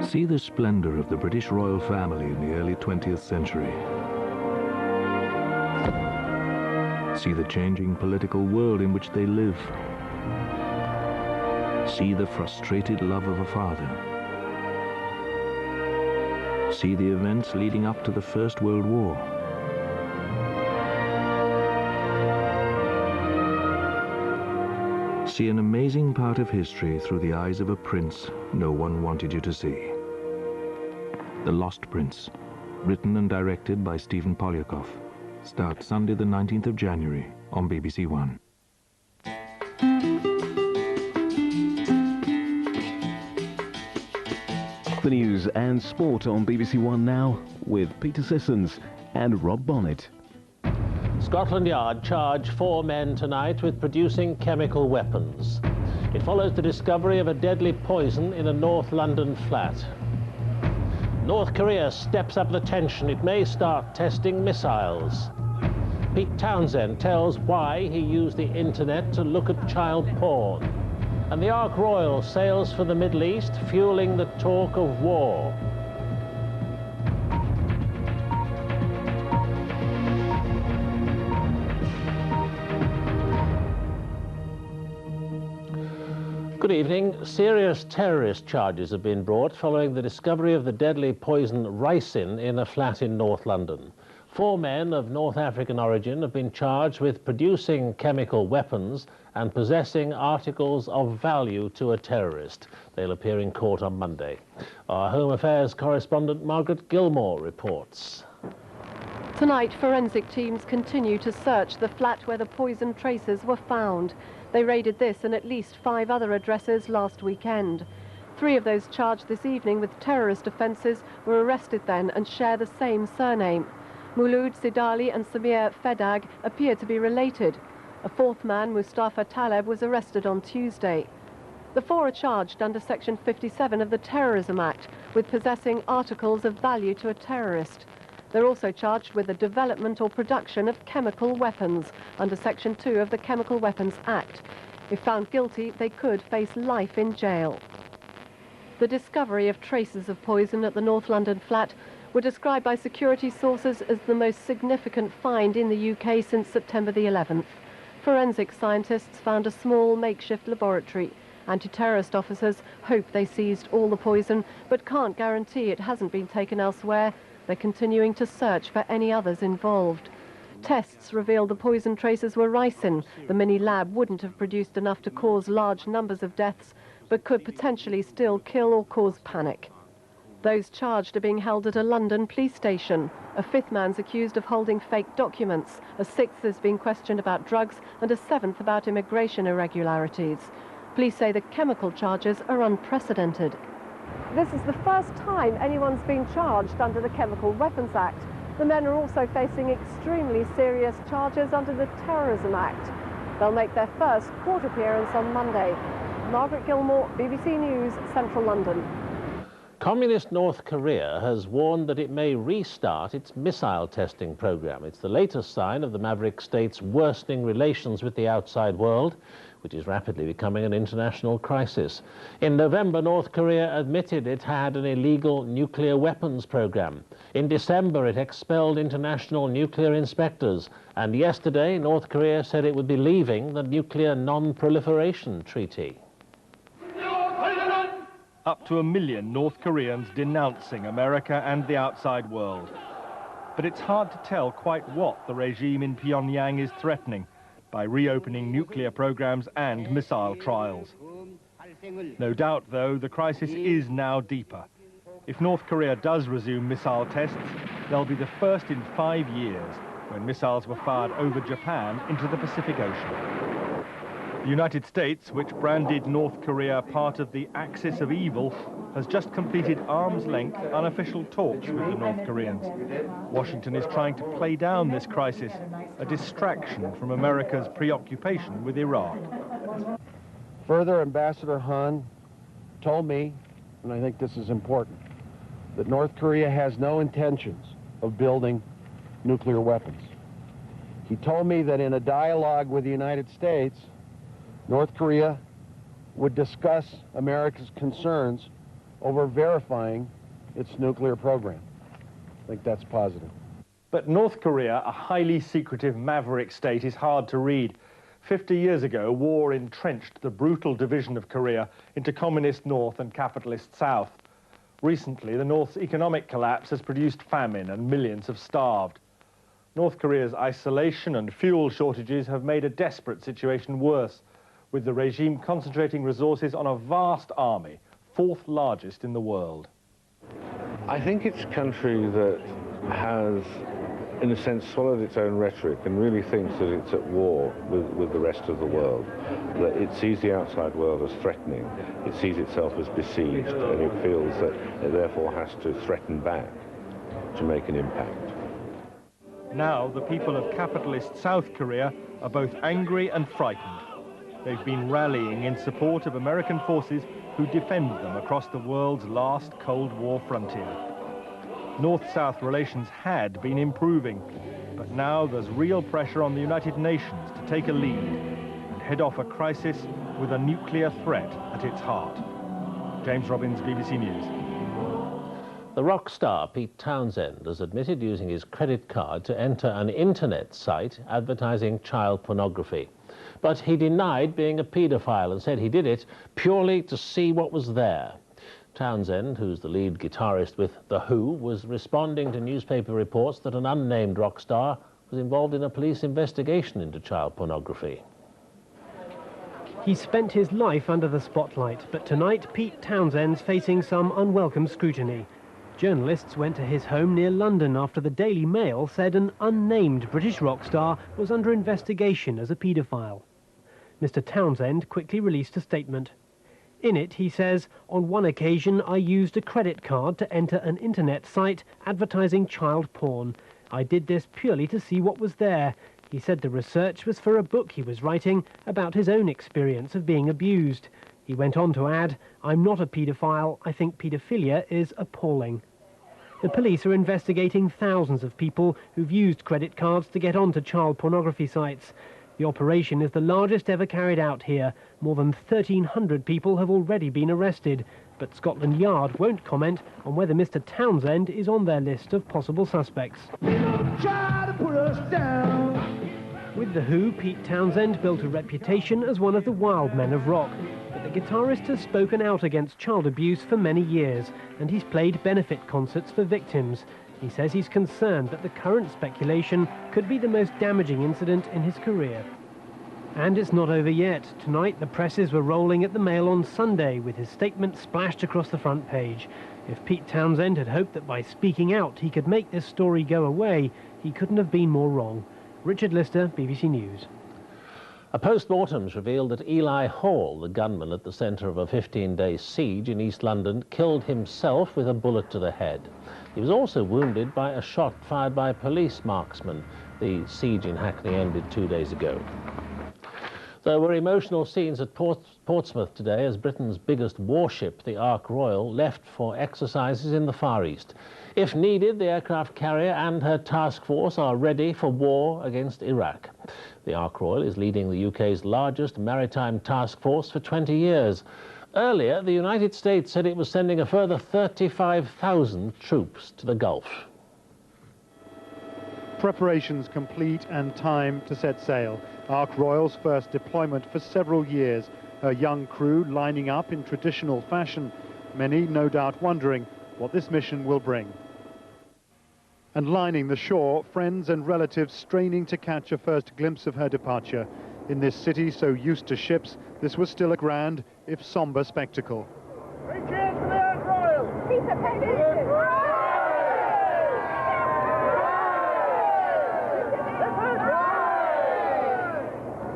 See the splendor of the British royal family in the early 20th century. See the changing political world in which they live. See the frustrated love of a father. See the events leading up to the First World War. See an amazing part of history through the eyes of a prince no one wanted you to see. The Lost Prince, written and directed by Stephen Polyakov. Starts Sunday the 19th of January on BBC One. The news and sport on BBC One now with Peter Sissons and Rob Bonnet. Scotland Yard charge 4 men tonight with producing chemical weapons. It follows the discovery of a deadly poison in a North London flat. North Korea steps up the tension. It may start testing missiles. Pete Townsend tells why he used the internet to look at child porn. And the Ark Royal sails for the Middle East, fueling the talk of war. Good evening. Serious terrorist charges have been brought following the discovery of the deadly poison ricin in a flat in North London. 4 men of North African origin have been charged with producing chemical weapons and possessing articles of value to a terrorist. They'll appear in court on Monday. Our Home Affairs correspondent Margaret Gilmore reports. Tonight, forensic teams continue to search the flat where the poison traces were found. They raided this and at least 5 other addresses last weekend. 3 of those charged this evening with terrorist offences were arrested then and share the same surname. Mouloud Sidali and Samir Fedag appear to be related. A 4th man, Mustafa Taleb, was arrested on Tuesday. The 4 are charged under Section 57 of the Terrorism Act with possessing articles of value to a terrorist. They're also charged with the development or production of chemical weapons under Section 2 of the Chemical Weapons Act. If found guilty, they could face life in jail. The discovery of traces of poison at the North London flat were described by security sources as the most significant find in the UK since September the 11th. Forensic scientists found a small makeshift laboratory. Anti-terrorist officers hope they seized all the poison, but can't guarantee it hasn't been taken elsewhere. They're continuing to search for any others involved. Tests revealed the poison traces were ricin. The mini lab wouldn't have produced enough to cause large numbers of deaths, but could potentially still kill or cause panic. Those charged are being held at a London police station. A 5th man's accused of holding fake documents. A 6th is being questioned about drugs and a 7th about immigration irregularities. Police say the chemical charges are unprecedented. This is the first time anyone's been charged under the Chemical Weapons Act. The men are also facing extremely serious charges under the Terrorism Act. They'll make their first court appearance on Monday. Margaret Gilmore, BBC News, Central London. Communist North Korea has warned that it may restart its missile testing program. It's the latest sign of the maverick state's worsening relations with the outside world, which is rapidly becoming an international crisis. In November, North Korea admitted it had an illegal nuclear weapons program. In December, it expelled international nuclear inspectors. And yesterday, North Korea said it would be leaving the Nuclear Non-Proliferation Treaty. Up to 1 million North Koreans denouncing America and the outside world. But it's hard to tell quite what the regime in Pyongyang is threatening by reopening nuclear programs and missile trials. No doubt, though, the crisis is now deeper. If North Korea does resume missile tests, they'll be the first in 5 years when missiles were fired over Japan into the Pacific Ocean. The United States, which branded North Korea part of the axis of evil, has just completed arm's-length unofficial talks with the North Koreans. Washington is trying to play down this crisis, a distraction from America's preoccupation with Iraq. Further, Ambassador Han told me, and I think this is important, that North Korea has no intentions of building nuclear weapons. He told me that in a dialogue with the United States, North Korea would discuss America's concerns over verifying its nuclear program. I think that's positive. But North Korea, a highly secretive maverick state, is hard to read. 50 years ago, war entrenched the brutal division of Korea into communist North and capitalist South. Recently, the North's economic collapse has produced famine and millions have starved. North Korea's isolation and fuel shortages have made a desperate situation worse, with the regime concentrating resources on a vast army, fourth largest in the world. I think it's a country that has, in a sense, swallowed its own rhetoric and really thinks that it's at war with the rest of the world, that it sees the outside world as threatening, it sees itself as besieged, and it feels that it therefore has to threaten back to make an impact. Now, the people of capitalist South Korea are both angry and frightened. They've been rallying in support of American forces who defend them across the world's last Cold War frontier. North-South relations had been improving, but now there's real pressure on the United Nations to take a lead and head off a crisis with a nuclear threat at its heart. James Robbins, BBC News. The rock star Pete Townsend has admitted using his credit card to enter an internet site advertising child pornography. But he denied being a paedophile and said he did it purely to see what was there. Townsend, who's the lead guitarist with The Who, was responding to newspaper reports that an unnamed rock star was involved in a police investigation into child pornography. He spent his life under the spotlight, but tonight Pete Townsend's facing some unwelcome scrutiny. Journalists went to his home near London after the Daily Mail said an unnamed British rock star was under investigation as a paedophile. Mr. Townsend quickly released a statement. In it, he says, on one occasion I used a credit card to enter an internet site advertising child porn. I did this purely to see what was there. He said the research was for a book he was writing about his own experience of being abused. He went on to add, I'm not a paedophile, I think paedophilia is appalling. The police are investigating thousands of people who've used credit cards to get onto child pornography sites. The operation is the largest ever carried out here. More than 1,300 people have already been arrested, but Scotland Yard won't comment on whether Mr. Townsend is on their list of possible suspects. Try to put us down. With The Who, Pete Townsend built a reputation as one of the wild men of rock. But the guitarist has spoken out against child abuse for many years, and he's played benefit concerts for victims. He says he's concerned that the current speculation could be the most damaging incident in his career. And it's not over yet. Tonight, the presses were rolling at the Mail on Sunday, with his statement splashed across the front page. If Pete Townsend had hoped that by speaking out he could make this story go away, he couldn't have been more wrong. Richard Lister, BBC News. A post-mortem's revealed that Eli Hall, the gunman at the centre of a 15-day siege in East London, killed himself with a bullet to the head. He was also wounded by a shot fired by a police marksman. The siege in Hackney ended 2 days ago. There were emotional scenes at Portsmouth today as Britain's biggest warship, the Ark Royal, left for exercises in the Far East. If needed, the aircraft carrier and her task force are ready for war against Iraq. The Ark Royal is leading the UK's largest maritime task force for 20 years. Earlier, the United States said it was sending a further 35,000 troops to the Gulf. Preparations complete and time to set sail. Ark Royal's first deployment for several years. Her young crew lining up in traditional fashion. Many no doubt wondering what this mission will bring. And lining the shore, friends and relatives straining to catch a first glimpse of her departure. In this city so used to ships, this was still a grand, if somber, spectacle. Three cheers for the Ark Royal! Keep it paid.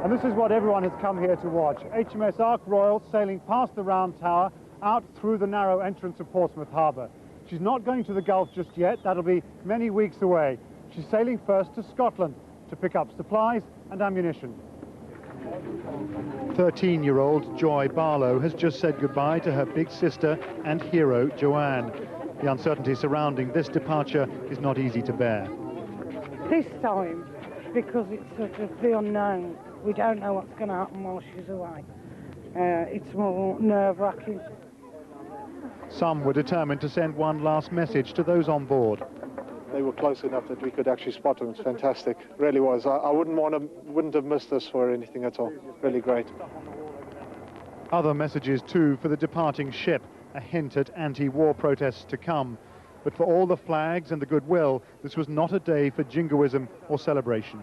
And this is what everyone has come here to watch. HMS Ark Royal sailing past the Round Tower, out through the narrow entrance of Portsmouth Harbour. She's not going to the Gulf just yet. That'll be many weeks away. She's sailing first to Scotland to pick up supplies and ammunition. 13-year-old Joy Barlow has just said goodbye to her big sister and hero, Joanne. The uncertainty surrounding this departure is not easy to bear. This time, because it's sort of the unknown. We don't know what's going to happen while she's away. It's more nerve-wracking. Some were determined to send one last message to those on board. They were close enough that we could actually spot them. It's fantastic, really was. I wouldn't have missed this for anything at all. Really great. Other messages too for the departing ship, a hint at anti-war protests to come. But for all the flags and the goodwill, this was not a day for jingoism or celebration.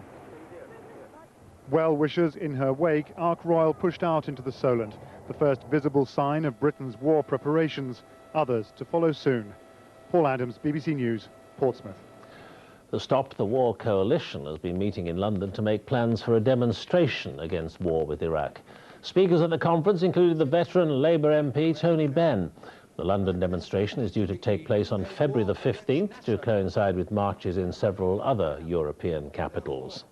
Well-wishers in her wake, Ark Royal pushed out into the Solent, the first visible sign of Britain's war preparations, others to follow soon. Paul Adams, BBC News, Portsmouth. The Stop the War Coalition has been meeting in London to make plans for a demonstration against war with Iraq. Speakers at the conference included the veteran Labour MP Tony Benn. The London demonstration is due to take place on February the 15th to coincide with marches in several other European capitals.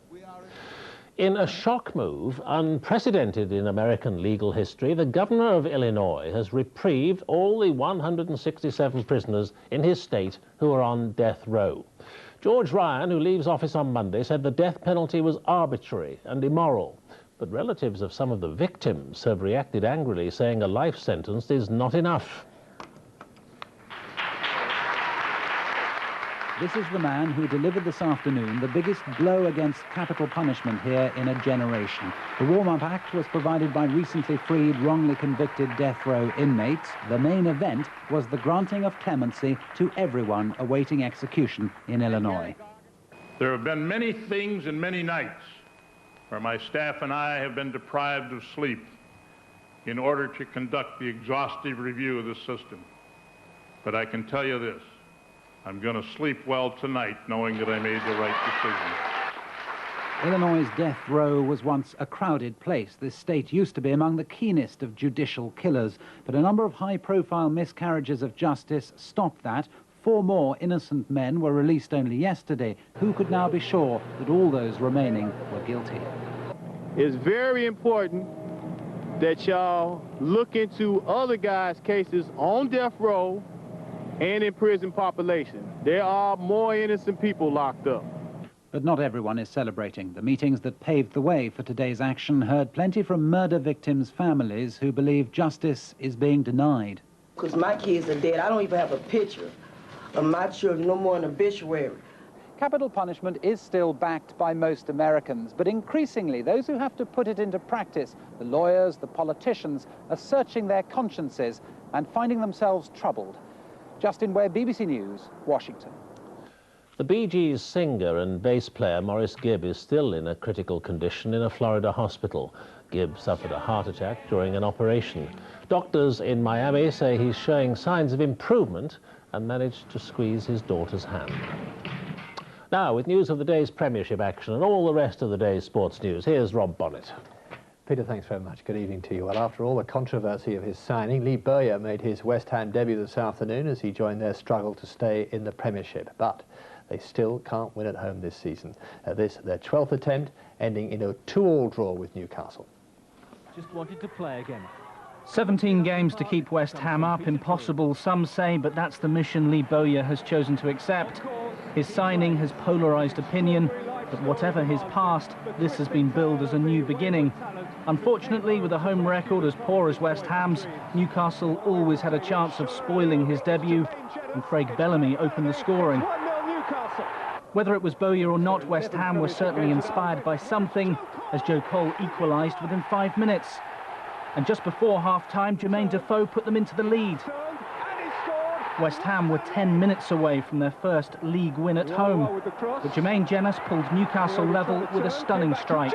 In a shock move, unprecedented in American legal history, the governor of Illinois has reprieved all the 167 prisoners in his state who are on death row. George Ryan, who leaves office on Monday, said the death penalty was arbitrary and immoral. But relatives of some of the victims have reacted angrily, saying a life sentence is not enough. This is the man who delivered this afternoon the biggest blow against capital punishment here in a generation. The Warm-Up Act was provided by recently freed, wrongly convicted death row inmates. The main event was the granting of clemency to everyone awaiting execution in Illinois. There have been many things and many nights where my staff and I have been deprived of sleep in order to conduct the exhaustive review of the system. But I can tell you this. I'm going to sleep well tonight knowing that I made the right decision. Illinois' death row was once a crowded place. This state used to be among the keenest of judicial killers, but a number of high-profile miscarriages of justice stopped that. 4 more innocent men were released only yesterday. Who could now be sure that all those remaining were guilty? It's very important that y'all look into other guys' cases on death row and in prison population. There are more innocent people locked up. But not everyone is celebrating. The meetings that paved the way for today's action heard plenty from murder victims' families who believe justice is being denied. Because my kids are dead. I don't even have a picture of my children, no more an obituary. Capital punishment is still backed by most Americans, but increasingly those who have to put it into practice, the lawyers, the politicians, are searching their consciences and finding themselves troubled. Justin Webb, BBC News, Washington. The Bee Gees singer and bass player Maurice Gibb is still in a critical condition in a Florida hospital. Gibb suffered a heart attack during an operation. Doctors in Miami say he's showing signs of improvement and managed to squeeze his daughter's hand. Now, with news of the day's Premiership action and all the rest of the day's sports news, here's Rob Bonnet. Peter, thanks very much. Good evening to you. Well, after all the controversy of his signing, Lee Bowyer made his West Ham debut this afternoon as he joined their struggle to stay in the Premiership. But they still can't win at home this season. This, their 12th attempt, ending in a 2-2 draw with Newcastle. Just wanted to play again. 17 games to keep West Ham up. Impossible, some say, but that's the mission Lee Bowyer has chosen to accept. His signing has polarised opinion, but whatever his past, this has been billed as a new beginning. Unfortunately, with a home record as poor as West Ham's, Newcastle always had a chance of spoiling his debut, and Craig Bellamy opened the scoring. Whether it was Bowyer or not, West Ham was certainly inspired by something, as Joe Cole equalised within 5 minutes. And just before half-time, Jermaine Defoe put them into the lead. West Ham were 10 minutes away from their first league win at home, but Jermaine Jenas pulled Newcastle level with a stunning strike.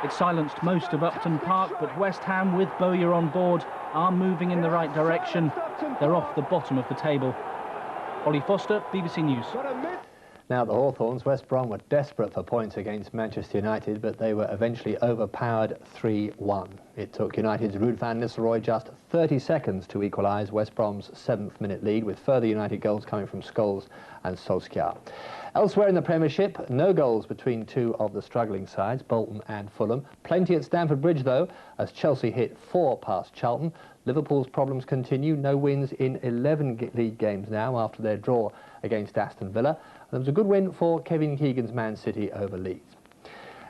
It silenced most of Upton Park, but West Ham, with Bowyer on board, are moving in the right direction. They're off the bottom of the table. Ollie Foster, BBC News. Now, the Hawthorns, West Brom were desperate for points against Manchester United, but they were eventually overpowered 3-1. It took United's Ruud van Nistelrooy just 30 seconds to equalise West Brom's 7th-minute lead, with further United goals coming from Scholes and Solskjaer. Elsewhere in the Premiership, no goals between 2 of the struggling sides, Bolton and Fulham. Plenty at Stamford Bridge, though, as Chelsea hit 4 past Charlton. Liverpool's problems continue. No wins in 11 league games now after their draw against Aston Villa. There was a good win for Kevin Keegan's Man City over Leeds.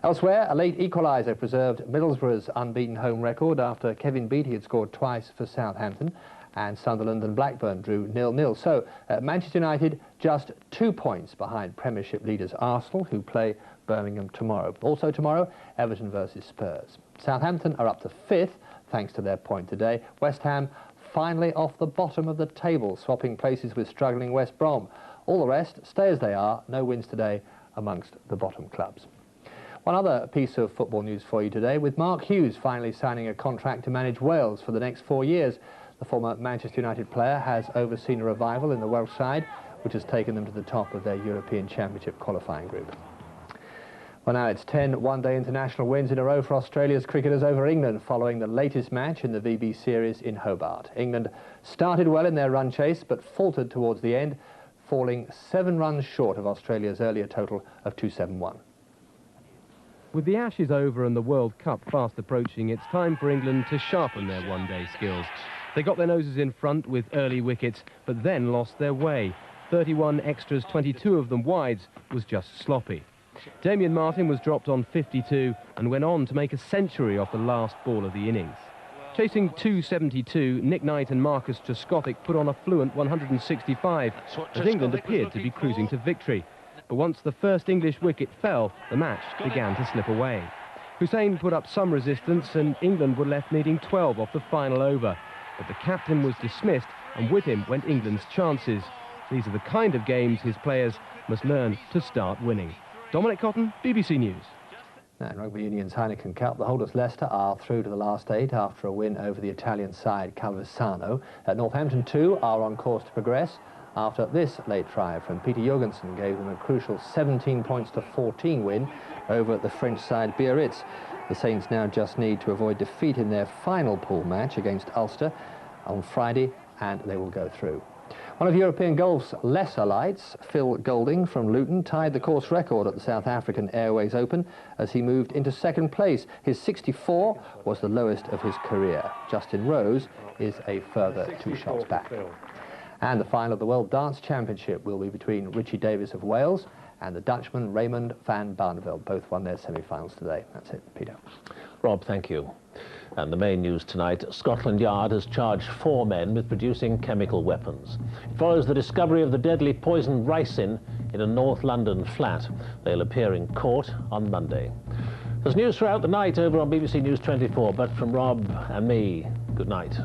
Elsewhere, a late equaliser preserved Middlesbrough's unbeaten home record after Kevin Beattie had scored twice for Southampton. and Sunderland and Blackburn drew 0-0. So Manchester United just 2 points behind Premiership leaders Arsenal, who play Birmingham tomorrow. Also tomorrow, Everton versus Spurs. Southampton are up to 5th, thanks to their point today. West Ham finally off the bottom of the table, swapping places with struggling West Brom. All the rest stay as they are, no wins today amongst the bottom clubs. One other piece of football news for you today, with Mark Hughes finally signing a contract to manage Wales for the next 4 years. The former Manchester United player has overseen a revival in the Welsh side, which has taken them to the top of their European Championship qualifying group. Well, now it's 10 one-day international wins in a row for Australia's cricketers over England following the latest match in the VB series in Hobart. England started well in their run chase, but faltered towards the end, falling 7 runs short of Australia's earlier total of 271. With the Ashes over and the World Cup fast approaching, it's time for England to sharpen their one-day skills. They got their noses in front with early wickets, but then lost their way. 31 extras, 22 of them wides, was just sloppy. Damien Martyn was dropped on 52 and went on to make a century off the last ball of the innings. Chasing 272, Nick Knight and Marcus Trescothick put on a fluent 165 as England appeared to be cruising to victory. But once the first English wicket fell, the match began to slip away. Hussain put up some resistance and England were left needing 12 off the final over. But the captain was dismissed and with him went England's chances. These are the kind of games his players must learn to start winning. Dominic Cotton, BBC News. Now, in Rugby Union's Heineken Cup, the holders Leicester are through to the last 8 after a win over the Italian side Calvisano. Northampton too are on course to progress after this late try from Peter Jorgensen gave them a crucial 17 points to 14 win over the French side Biarritz. The Saints now just need to avoid defeat in their final pool match against Ulster on Friday, and they will go through. One of European golf's lesser lights, Phil Golding from Luton, tied the course record at the South African Airways Open as he moved into 2nd place. His 64 was the lowest of his career. Justin Rose is a further 2 shots back. And the final of the World Dance Championship will be between Richie Davis of Wales and the Dutchman Raymond van Barneveld. Both won their semi-finals today. That's it, Peter. Rob, thank you. And the main news tonight, Scotland Yard has charged 4 men with producing chemical weapons. It follows the discovery of the deadly poison ricin in a North London flat. They'll appear in court on Monday. There's news throughout the night over on BBC News 24, but from Rob and me, good night.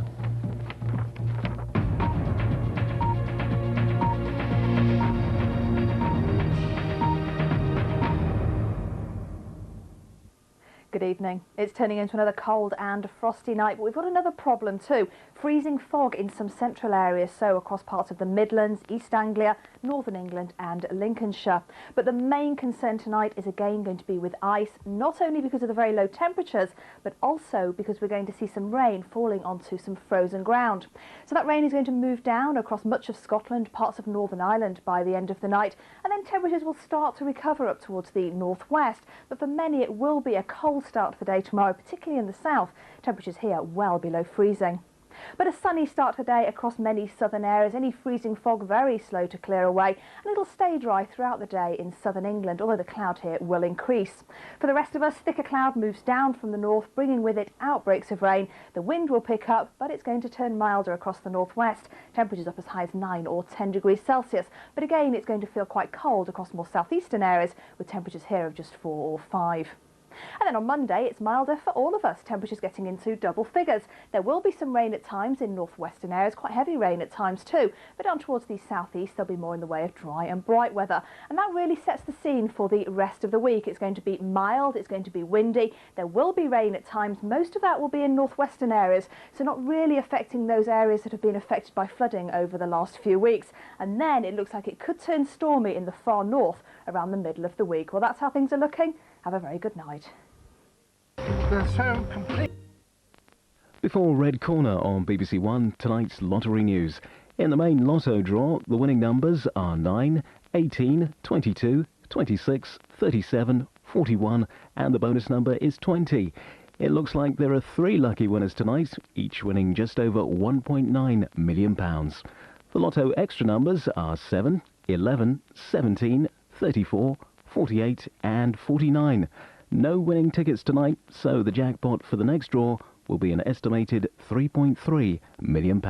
Good evening. It's turning into another cold and frosty night, but we've got another problem too. Freezing fog in some central areas, so across parts of the Midlands, East Anglia, Northern England and Lincolnshire. But the main concern tonight is again going to be with ice, not only because of the very low temperatures, but also because we're going to see some rain falling onto some frozen ground. So that rain is going to move down across much of Scotland, parts of Northern Ireland by the end of the night, and then temperatures will start to recover up towards the northwest. But for many it will be a cold start for the day tomorrow, particularly in the south. Temperatures here well below freezing. But a sunny start today across many southern areas. Any freezing fog very slow to clear away, and it'll stay dry throughout the day in southern England, although the cloud here will increase. For the rest of us, thicker cloud moves down from the north, bringing with it outbreaks of rain. The wind will pick up, but it's going to turn milder across the northwest. Temperatures up as high as 9 or 10 degrees Celsius. But again, it's going to feel quite cold across more southeastern areas, with temperatures here of just 4 or 5. And then on Monday, it's milder for all of us, temperatures getting into double figures. There will be some rain at times in northwestern areas, quite heavy rain at times too, but down towards the southeast there'll be more in the way of dry and bright weather. And that really sets the scene for the rest of the week. It's going to be mild, it's going to be windy, there will be rain at times. Most of that will be in northwestern areas, so not really affecting those areas that have been affected by flooding over the last few weeks. And then it looks like it could turn stormy in the far north around the middle of the week. Well, that's how things are looking. Have a very good night. Before Red Corner on BBC One, tonight's lottery news. In the main lotto draw, the winning numbers are 9, 18, 22, 26, 37, 41, and the bonus number is 20. It looks like there are 3 lucky winners tonight, each winning just over £1.9 million. The lotto extra numbers are 7, 11, 17, 34, 48 and 49. No winning tickets tonight, so the jackpot for the next draw will be an estimated £3.3 million.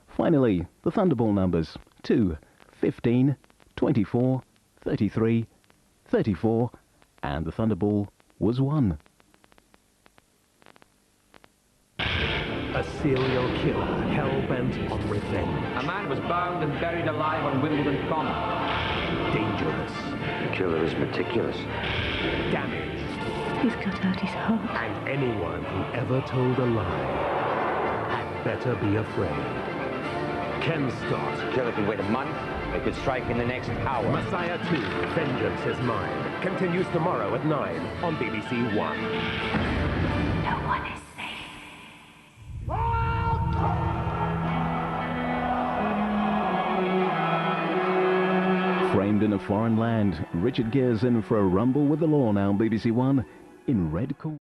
Finally, the Thunderball numbers 2, 15, 24, 33, 34, and the Thunderball was 1. A serial killer hell-bent on revenge. A man was bound and buried alive on Wimbledon Common. Dangerous. The killer is meticulous. Damaged. He's cut out his heart. And anyone who ever told a lie had better be afraid. Ken Scott. The killer could wait a month. They could strike in the next hour. Messiah 2, Vengeance is Mine. Continues tomorrow at 9 on BBC One. No one is safe. Framed in a foreign land, Richard Gere's in for a rumble with the law now on BBC One in Red Corner.